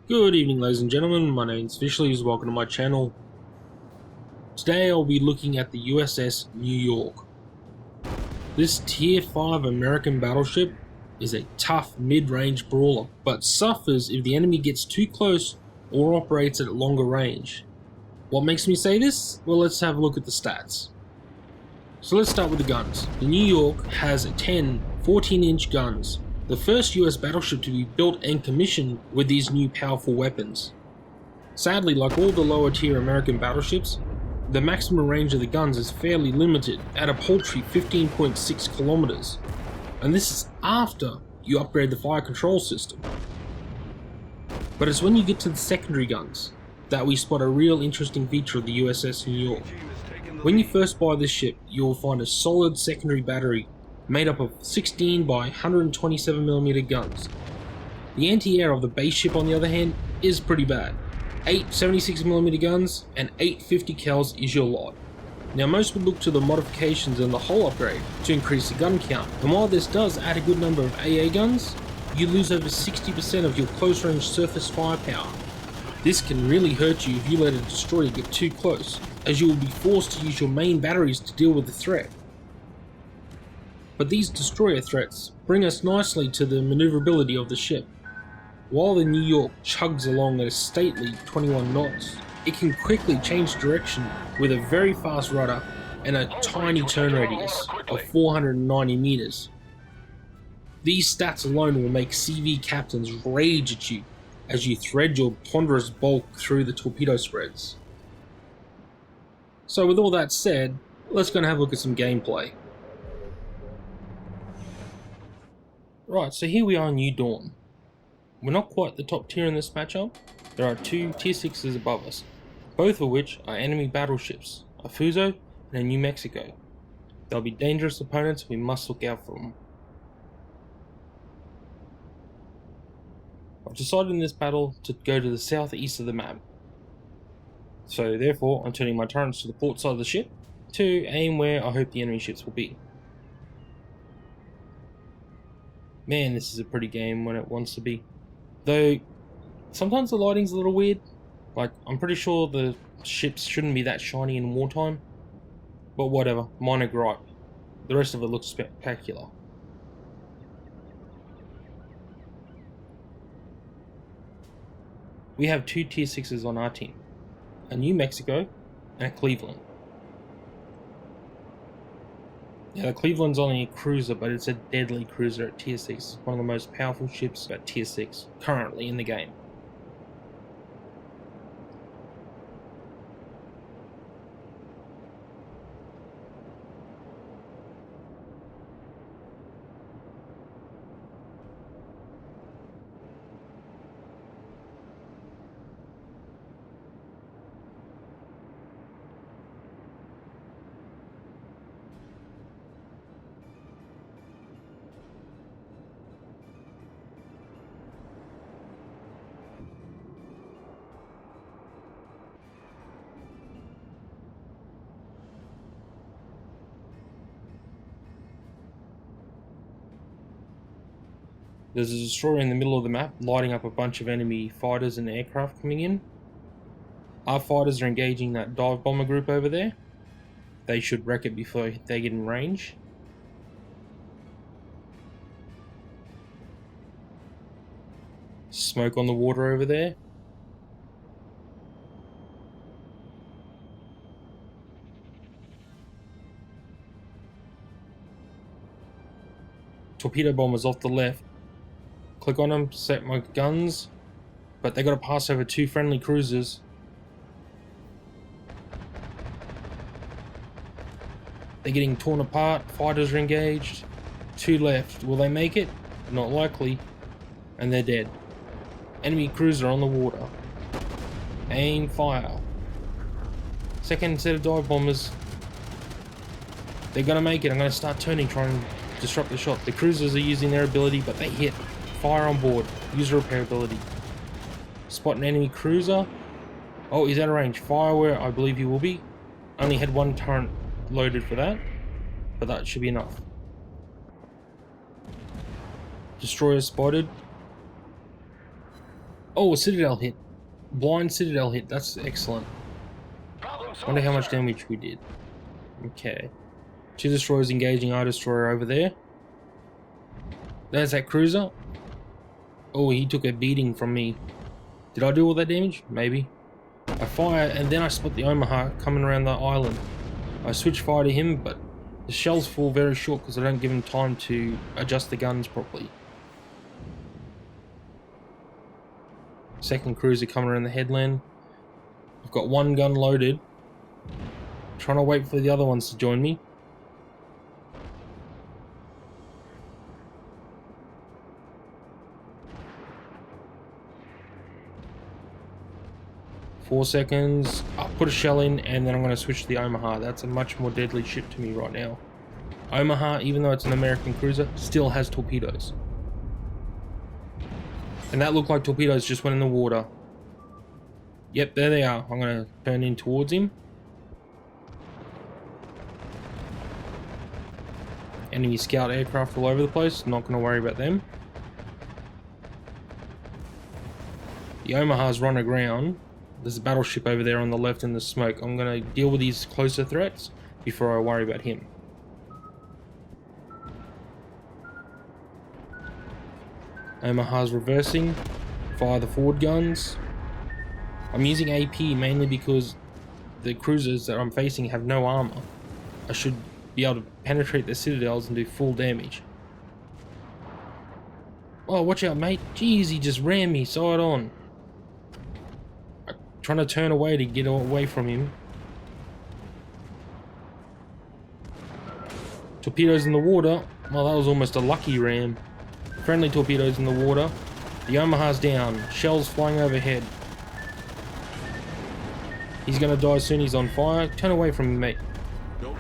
Good evening, ladies and gentlemen, my name is Fishley, welcome to my channel. Today I'll be looking at the USS New York. This Tier 5 American battleship is a tough mid-range brawler, but suffers if the enemy gets too close or operates at longer range. What makes me say this? Well, let's have a look at the stats. So let's start with the guns. The New York has 10 14-inch guns, the first US battleship to be built and commissioned with these new powerful weapons. Sadly, like all the lower tier American battleships, the maximum range of the guns is fairly limited at a paltry 15.6 kilometers, and this is after you upgrade the fire control system. But it's when you get to the secondary guns that we spot a real interesting feature of the USS New York. When you first buy this ship, you will find a solid secondary battery made up of 16 by 127mm guns. The anti-air of the base ship, on the other hand, is pretty bad. 8 76mm guns and 8 50 cals is your lot. Now, most would look to the modifications and the hull upgrade to increase the gun count, and while this does add a good number of AA guns, you lose over 60% of your close range surface firepower. This can really hurt you if you let a destroyer get too close, as you will be forced to use your main batteries to deal with the threat. But these destroyer threats bring us nicely to the maneuverability of the ship. While the New York chugs along at a stately 21 knots, it can quickly change direction with a very fast rudder and a tiny turn radius of 490 meters. These stats alone will make CV captains rage at you as you thread your ponderous bulk through the torpedo spreads. So with all that said, let's go and have a look at some gameplay. Right, so here we are in New Dawn. We're not quite the top tier in this matchup. There are two tier 6s above us, both of which are enemy battleships, a Fuso and a New Mexico. They'll be dangerous opponents, we must look out for them. I've decided in this battle to go to the southeast of the map. So therefore, I'm turning my turrets to the port side of the ship to aim where I hope the enemy ships will be. Man, this is a pretty game when it wants to be. Though, sometimes the lighting's a little weird. Like, I'm pretty sure the ships shouldn't be that shiny in wartime. But whatever, minor gripe. The rest of it looks spectacular. We have two tier 6s on our team. A New Mexico and a Cleveland. Yeah, the Cleveland's only a cruiser, but it's a deadly cruiser at tier 6. It's one of the most powerful ships at tier 6 currently in the game. There's a destroyer in the middle of the map, lighting up a bunch of enemy fighters and aircraft coming in. Our fighters are engaging that dive bomber group over there. They should wreck it before they get in range. Smoke on the water over there. Torpedo bombers off the left. Click on them, set my guns, but they got to pass over two friendly cruisers. They're getting torn apart, fighters are engaged. Two left, will they make it? Not likely, and they're dead. Enemy cruiser on the water. Aim, fire. Second set of dive bombers. They're gonna make it. I'm gonna start turning, trying to disrupt the shot. The cruisers are using their ability, but they hit. Fire on board. User repair ability. Spot an enemy cruiser. Oh, he's out of range. Fire where I believe he will be. Only had one turret loaded for that, but that should be enough. Destroyer spotted. Oh, a Citadel hit. Blind Citadel hit. That's excellent. Wonder how much damage we did. Okay. 2 destroyers engaging our destroyer over there. There's that cruiser. Oh, he took a beating from me. Did I do all that damage? Maybe. I fire and then I spot the Omaha coming around the island. I switch fire to him, but the shells fall very short because I don't give him time to adjust the guns properly. Second cruiser coming around the headland. I've got 1 gun loaded. Trying to wait for the other ones to join me. Four seconds. I'll put a shell in and then I'm going to switch to the Omaha. That's a much more deadly ship to me right now. Omaha, even though it's an American cruiser, still has torpedoes. And that looked like torpedoes just went in the water. Yep, there they are. I'm going to turn in towards him. Enemy scout aircraft all over the place. Not going to worry about them. The Omaha's run aground. There's a battleship over there on the left in the smoke. I'm going to deal with these closer threats before I worry about him. Omaha's reversing. Fire the forward guns. I'm using AP mainly because the cruisers that I'm facing have no armor. I should be able to penetrate their citadels and do full damage. Oh, watch out, mate. Jeez, he just rammed me side on. I'm trying to turn away to get away from him. Torpedoes in the water. Well, that was almost a lucky ram. Friendly torpedoes in the water. The Omaha's down. Shells flying overhead. He's gonna die soon. He's on fire. Turn away from me, mate.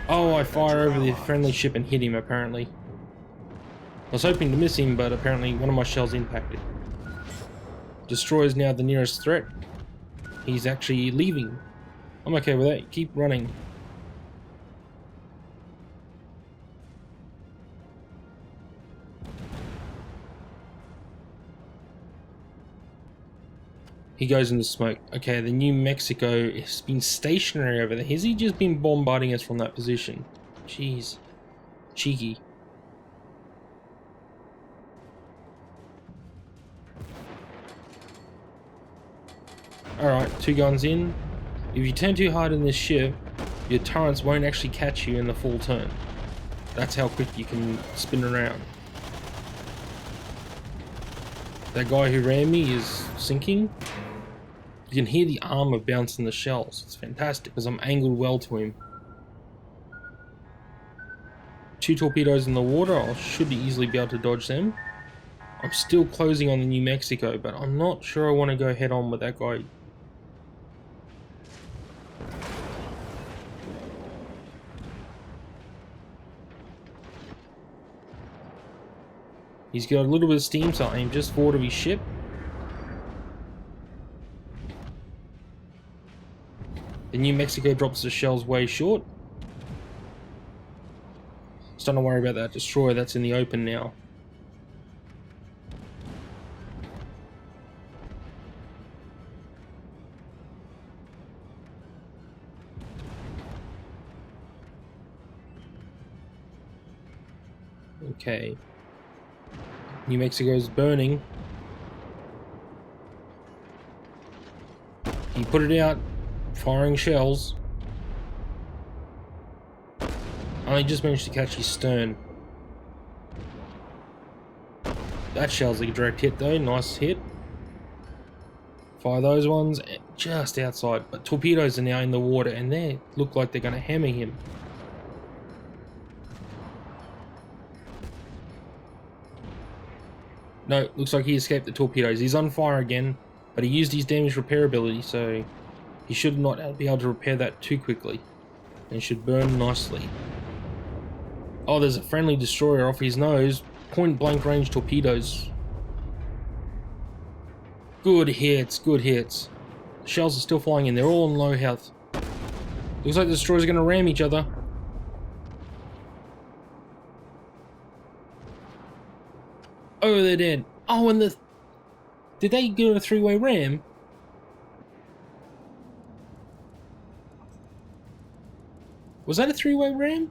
Oh, I fire over the friendly ship and hit him, apparently. I was hoping to miss him, but apparently one of my shells impacted. Destroyer's now the nearest threat. He's actually leaving. I'm okay with that. Keep running. He goes in the smoke. Okay, the New Mexico has been stationary over there. Has he just been bombarding us from that position? Jeez. Cheeky. Alright, 2 guns in. If you turn too hard in this ship, your turrets won't actually catch you in the full turn. That's how quick you can spin around. That guy who ran me is sinking. You can hear the armor bouncing the shells. It's fantastic because I'm angled well to him. 2 torpedoes in the water. I should easily be able to dodge them. I'm still closing on the New Mexico, but I'm not sure I want to go head on with that guy. He's got a little bit of steam, so I aim just forward of his ship. The New Mexico drops the shells way short. Just don't worry about that destroyer that's in the open now. Okay. New Mexico's burning. He put it out, firing shells. I just managed to catch his stern. That shell's a direct hit though, nice hit. Fire those ones just outside, but torpedoes are now in the water and they look like they're going to hammer him. No, looks like he escaped the torpedoes. He's on fire again, but he used his damage repair ability, so he should not be able to repair that too quickly. And should burn nicely. Oh, there's a friendly destroyer off his nose. Point blank range torpedoes. Good hits, good hits. Shells are still flying in. They're all on low health. Looks like the destroyers are going to ram each other. Oh, they're dead. Oh, and Did they give it a three-way ram? Was that a three-way ram?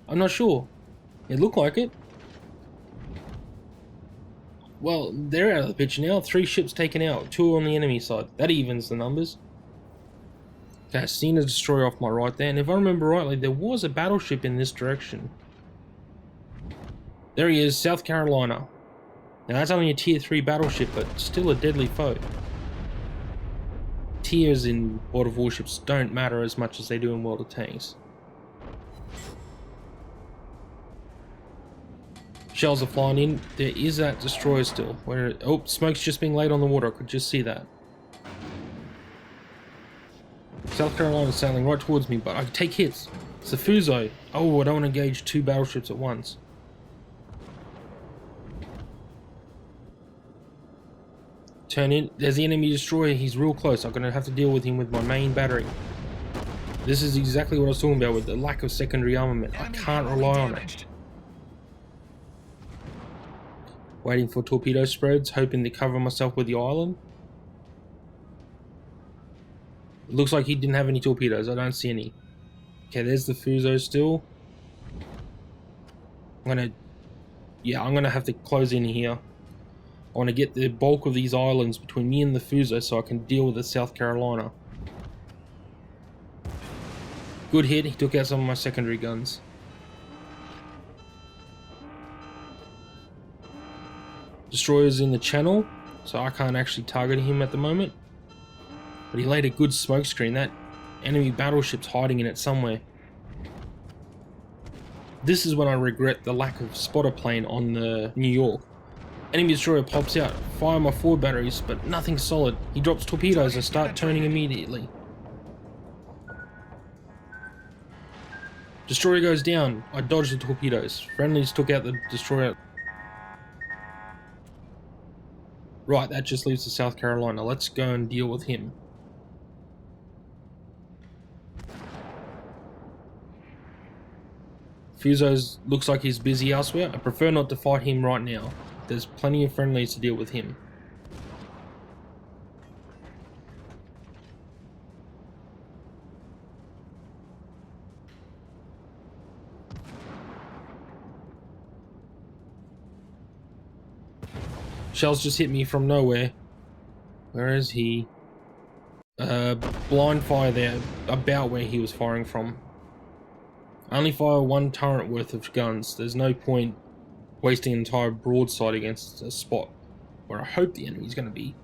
I'm not sure. It looked like it. Well, they're out of the picture now. 3 ships taken out, 2 on the enemy side. That evens the numbers. Okay, I've seen a destroyer off my right there, and if I remember rightly, there was a battleship in this direction. There he is, South Carolina. Now that's only a tier 3 battleship, but still a deadly foe. Tiers in World of Warships don't matter as much as they do in World of Tanks. Shells are flying in. There is that destroyer still. Where? Oh, smoke's just being laid on the water. I could just see that. South Carolina's sailing right towards me, but I can take hits. It's the Fuso. Oh, I don't want to engage 2 battleships at once. Turn in. There's the enemy destroyer. He's real close. I'm going to have to deal with him with my main battery. This is exactly what I was talking about with the lack of secondary armament. I can't rely on it. Waiting for torpedo spreads, hoping to cover myself with the island. It looks like he didn't have any torpedoes. I don't see any. Okay, there's the Fuso still. I'm gonna have to close in here. I want to get the bulk of these islands between me and the Fuso so I can deal with the South Carolina. Good hit. He took out some of my secondary guns. Destroyer's in the channel, so I can't actually target him at the moment. But he laid a good smoke screen. That enemy battleship's hiding in it somewhere. This is when I regret the lack of spotter plane on the New York. Enemy destroyer pops out, fire my forward batteries, but nothing solid. He drops torpedoes and start turning immediately. Destroyer goes down. I dodged the torpedoes. Friendlies took out the destroyer. Right, that just leaves the South Carolina. Let's go and deal with him. Fuso's looks like he's busy elsewhere. I prefer not to fight him right now. There's plenty of friendlies to deal with him. Shells just hit me from nowhere. Where is he? Blind fire there, about where he was firing from. I only fire 1 turret worth of guns. There's no point wasting an entire broadside against a spot where I hope the enemy's going to be.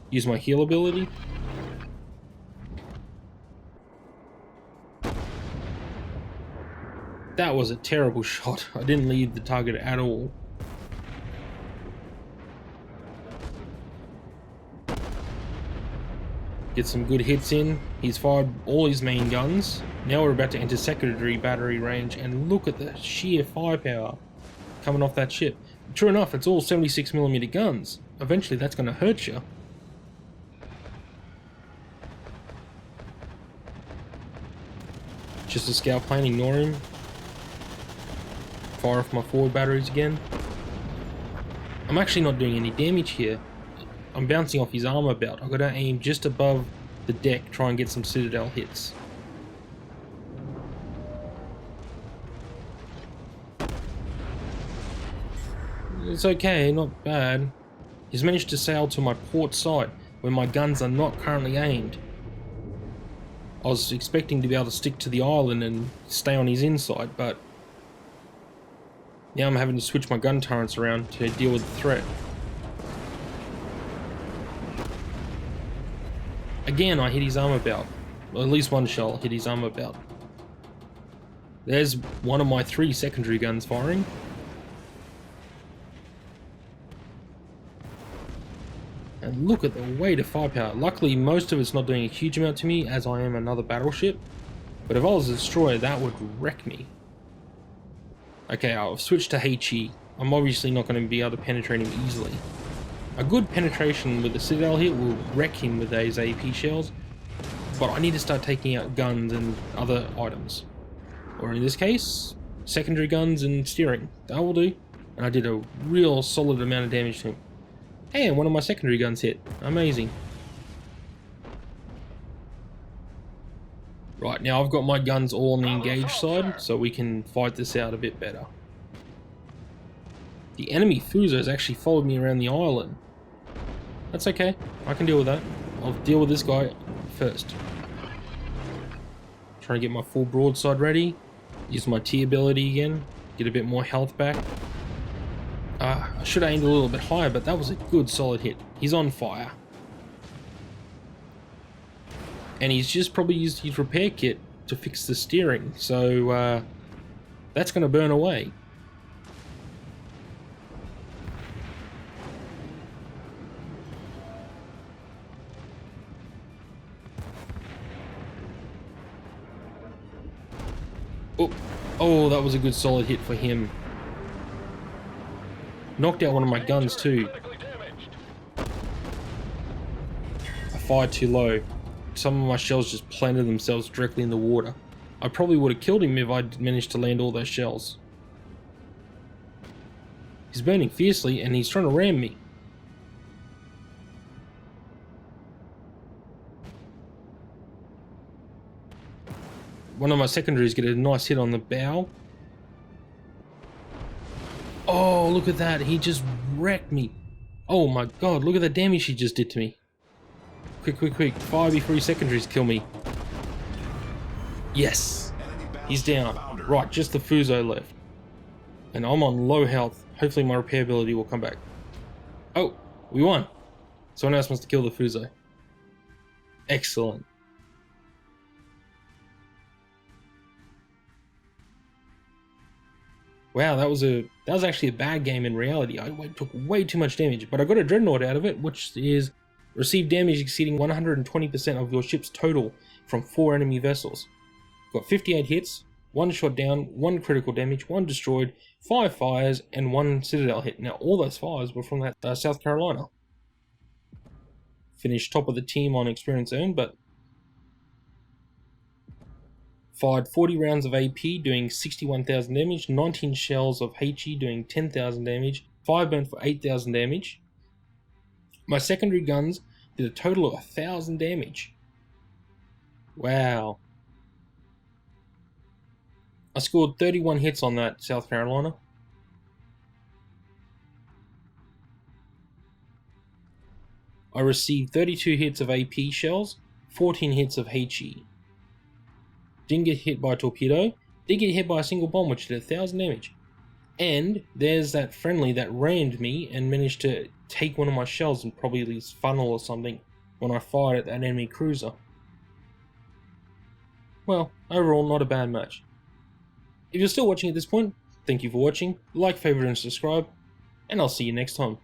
Use my heal ability. That was a terrible shot. I didn't leave the target at all. Get some good hits in. He's fired all his main guns. Now we're about to enter secondary battery range, and look at the sheer firepower coming off that ship. True enough, it's all 76mm guns. Eventually that's going to hurt you. Just a scout plane, ignore him. Fire off my forward batteries again. I'm actually not doing any damage here. I'm bouncing off his armor belt. I've got to aim just above the deck, try and get some citadel hits. It's okay, not bad. He's managed to sail to my port side, where my guns are not currently aimed. I was expecting to be able to stick to the island and stay on his inside, but now I'm having to switch my gun turrets around to deal with the threat. Again, I hit his armor belt. Well, at least one shell hit his armor belt. There's one of my 3 secondary guns firing. And look at the weight of firepower. Luckily, most of it's not doing a huge amount to me, as I am another battleship. But if I was a destroyer, that would wreck me. Okay, I'll switch to HE. I'm obviously not going to be able to penetrate him easily. A good penetration with the Citadel hit will wreck him with those AP shells, but I need to start taking out guns and other items. Or in this case, secondary guns and steering. That will do. and I did a real solid amount of damage to him. And one of my secondary guns hit. Amazing. Right, now I've got my guns all on the engaged side, so we can fight this out a bit better. The enemy Fuzos actually followed me around the island. That's okay, I can deal with that. I'll deal with this guy first. Trying to get my full broadside ready. Use my T ability again. Get a bit more health back. I should have aimed a little bit higher, but that was a good solid hit. He's on fire. And he's just probably used his repair kit to fix the steering, so that's going to burn away. Oh, that was a good solid hit for him. Knocked out one of my guns too. I fired too low. Some of my shells just planted themselves directly in the water. I probably would have killed him if I'd managed to land all those shells. He's burning fiercely and he's trying to ram me. One of my secondaries get a nice hit on the bow. Oh, look at that. He just wrecked me. Oh my god, look at the damage he just did to me. Quick, quick, quick. Fire before his secondaries kill me. Yes. He's down. Right, just the Fuso left. And I'm on low health. Hopefully my repair ability will come back. Oh, we won. Someone else wants to kill the Fuso. Excellent. Wow, that was actually a bad game in reality. I took way too much damage, but I got a dreadnought out of it, which is receive damage exceeding 120% of your ship's total from 4 enemy vessels. Got 58 hits, 1 shot down, 1 critical damage, 1 destroyed, 5 fires, and 1 citadel hit. Now all those fires were from that South Carolina. Finished top of the team on experience earned, but fired 40 rounds of AP doing 61,000 damage, 19 shells of HE doing 10,000 damage, 5 burnt for 8,000 damage. My secondary guns did a total of 1,000 damage. Wow. I scored 31 hits on that South Carolina. I received 32 hits of AP shells, 14 hits of HE. Didn't get hit by a torpedo, did get hit by a single bomb which did 1,000 damage. And there's that friendly that rammed me and managed to take one of my shells and probably his funnel or something when I fired at that enemy cruiser. Well, overall not a bad match. If you're still watching at this point, thank you for watching, like, favorite and subscribe, and I'll see you next time.